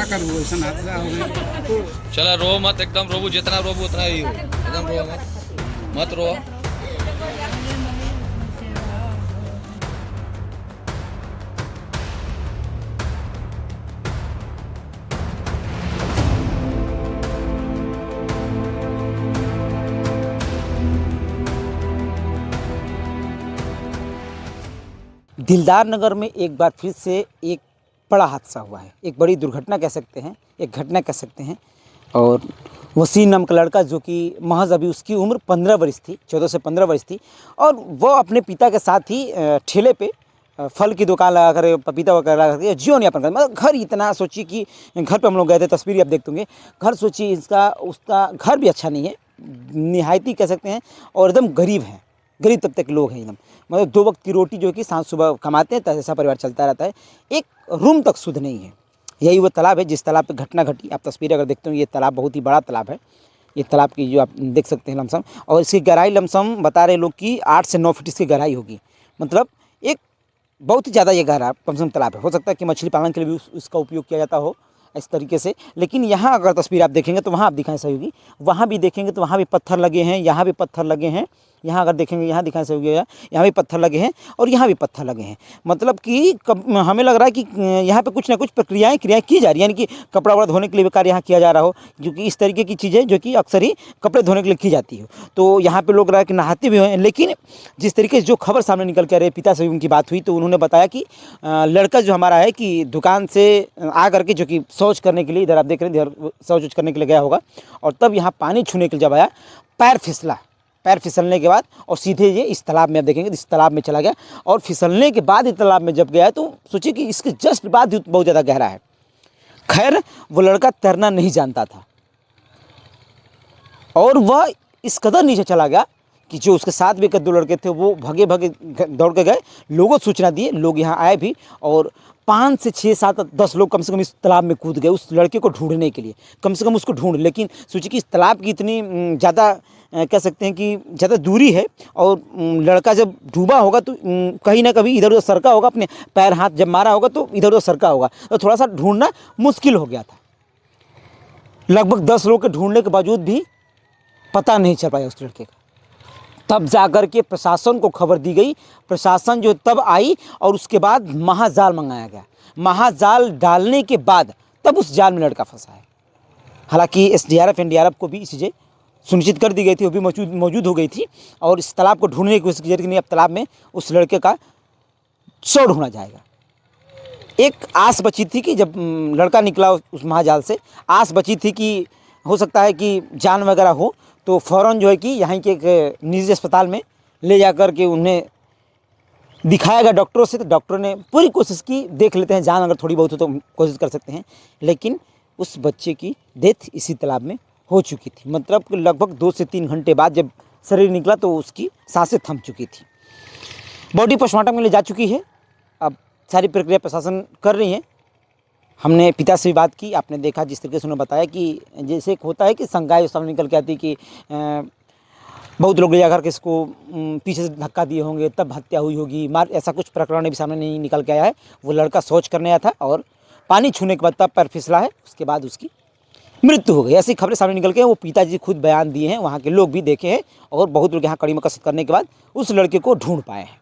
क्या करूँ, ऐसा हादसा हो गया। चला रो मत, एकदम रोबू, जितना रोबू उतना ही हो, एकदम रो मत, मत रो। दिलदार नगर में एक बार फिर से एक बड़ा हादसा हुआ है, एक बड़ी दुर्घटना कह सकते हैं, एक घटना कह सकते हैं। और वसीम नाम का लड़का, जो कि महज अभी उसकी उम्र 15 वर्ष थी, 14 से 15 वर्ष थी, और वह अपने पिता के साथ ही ठेले पे फल की दुकान लगा कर, पपीता वगैरह लगा कर जीवन यापन कर, मतलब घर इतना सोचिए कि घर पे हम लोग गए थे, तस्वीर आप देख होंगे, घर सोचिए इसका, उसका घर भी अच्छा नहीं है, निहायती कह सकते हैं, और एकदम गरीब है, गरीब तबके के लोग हैं एकदम, मतलब 2 वक्त की रोटी जो कि सांझ सुबह कमाते हैं, ऐसा परिवार चलता रहता है। एक रूम तक शुद्ध नहीं है। यही वो तालाब है जिस तालाब पे घटना घटी। आप तस्वीर अगर देखते हो, ये तालाब बहुत ही बड़ा तालाब है। ये तालाब की जो आप देख सकते हैं लमसम, और इसकी गहराई लमसम बता रहे लोग कि 8 से 9 फीट इसकी गहराई होगी। मतलब एक बहुत ही ज़्यादा ये गहरा कम से कम तालाब है। हो सकता है कि मछली पालन के लिए भी उसका उपयोग किया जाता हो इस तरीके से। लेकिन यहाँ अगर तस्वीर आप देखेंगे तो वहाँ आप दिखाएं सही होगी, वहाँ भी देखेंगे तो वहाँ भी पत्थर लगे हैं, यहाँ भी पत्थर लगे हैं, यहाँ अगर देखेंगे यहाँ दिखाएं सही होगी, यहाँ भी पत्थर लगे हैं और यहाँ भी पत्थर लगे हैं। मतलब कि हमें लग रहा है कि यहाँ पे कुछ ना कुछ क्रियाएँ की जा रही है, यानी कि कपड़ा वपड़ा धोने के लिए भी कार्य यहाँ किया जा रहा हो, क्योंकि इस तरीके की चीज़ें जो कि अक्सर ही कपड़े धोने के लिए की जाती हो। तो यहाँ पे लोग रहा कि नहाते भी हैं। लेकिन जिस तरीके से जो खबर सामने निकल के आ रही है, पिता से भी उनकी बात हुई तो उन्होंने बताया कि लड़का जो हमारा है कि दुकान से आ करके जो कि शौच करने के लिए, इधर आप देख रहे हैं, इधर शौच करने के लिए गया होगा, और तब यहाँ पानी छूने के लिए जब आया, पैर फिसला। पैर फिसलने के बाद और सीधे ये इस तालाब में आप देखेंगे, इस तालाब में चला गया। और फिसलने के बाद इस तालाब में जब गया तो सोचिए कि इसके जस्ट बाद बहुत ज़्यादा गहरा है। खैर वो लड़का तैरना नहीं जानता था और वह इस कदर नीचे चला गया कि जो उसके साथ भी 2 लड़के थे वो भगे भगे दौड़ के गए, लोगों को सूचना दिए, लोग यहाँ आए भी, और 5 से 6, 7, 10 लोग कम से कम इस तालाब में कूद गए उस लड़के को ढूंढने के लिए, कम से कम उसको ढूंढ। लेकिन सोचिए कि इस तालाब की इतनी ज़्यादा कह सकते हैं कि ज़्यादा दूरी है, और लड़का जब डूबा होगा तो कहीं ना कहीं इधर उधर सरका होगा, अपने पैर हाथ जब मारा होगा तो इधर उधर सरका होगा, तो थोड़ा सा ढूंढना मुश्किल हो गया था। लगभग 10 लोग के ढूंढने के बावजूद भी पता नहीं चल पाया उस लड़के का। तब जाकर के प्रशासन को खबर दी गई, प्रशासन जो तब आई और उसके बाद महाजाल मंगाया गया। महाजाल डालने के बाद तब उस जाल में लड़का फंसा है। हालांकि SDRF NDRF को भी चीज़ें सुनिश्चित कर दी गई थी, वो भी मौजूद हो गई थी, और इस तालाब को ढूंढने की कोशिश की जा रही थी कि नहीं, अब तालाब में उस लड़के का शव ढूंढा जाएगा। एक आस बची थी कि जब लड़का निकला उस महाजाल से, आस बची थी कि हो सकता है कि जान वगैरह हो, तो फ़ौरन जो है कि यहाँ के एक निजी अस्पताल में ले जाकर के उन्हें दिखाया गया डॉक्टरों से। तो डॉक्टरों ने पूरी कोशिश की, देख लेते हैं जान अगर थोड़ी बहुत हो तो कोशिश कर सकते हैं, लेकिन उस बच्चे की डेथ इसी तालाब में हो चुकी थी। मतलब कि लगभग 2 से 3 घंटे बाद जब शरीर निकला तो उसकी सांसें थम चुकी थी। बॉडी पोस्टमार्टम के लिए जा चुकी है। अब सारी प्रक्रिया प्रशासन कर रही है। हमने पिता से भी बात की, आपने देखा जिस तरीके से उन्होंने बताया कि जैसे एक होता है कि संगाई सामने निकल के आती कि बहुत लोग ले जाकर के इसको पीछे से धक्का दिए होंगे तब हत्या हुई होगी, मार, ऐसा कुछ प्रकरण भी सामने नहीं निकल के आया है। वो लड़का शौच करने आया था और पानी छूने के बाद तब पैर फिसला है, उसके बाद उसकी मृत्यु हो गई। ऐसी खबरें सामने निकल के वो पिताजी खुद बयान दिए हैं, वहाँ के लोग भी देखे हैं, और बहुत लोग यहाँ कड़ी मकसद करने के बाद उस लड़के को ढूंढ पाए हैं।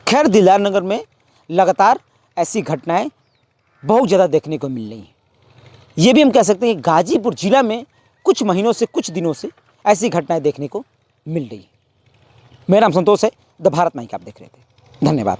खैर दिलदार नगर में लगातार ऐसी घटनाएं बहुत ज़्यादा देखने को मिल रही हैं। ये भी हम कह सकते हैं कि गाजीपुर जिला में कुछ महीनों से, कुछ दिनों से ऐसी घटनाएं देखने को मिल रही है। मेरा नाम संतोष है, द भारत माइक आप देख रहे थे। धन्यवाद।